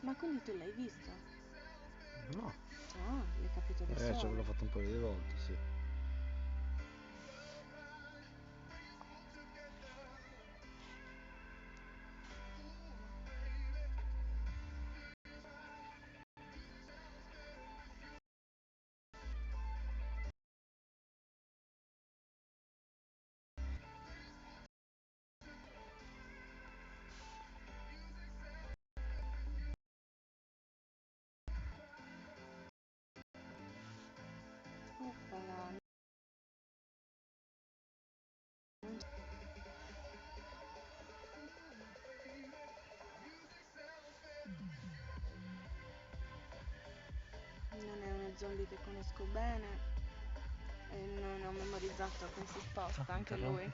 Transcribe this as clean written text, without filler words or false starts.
Ma quindi tu l'hai visto? No, Ah, l'hai capito da ci solo. l'ho fatto un paio di volte, sì. Oppala. Non è uno zombie che conosco bene e non ho memorizzato come si sposta anche lui.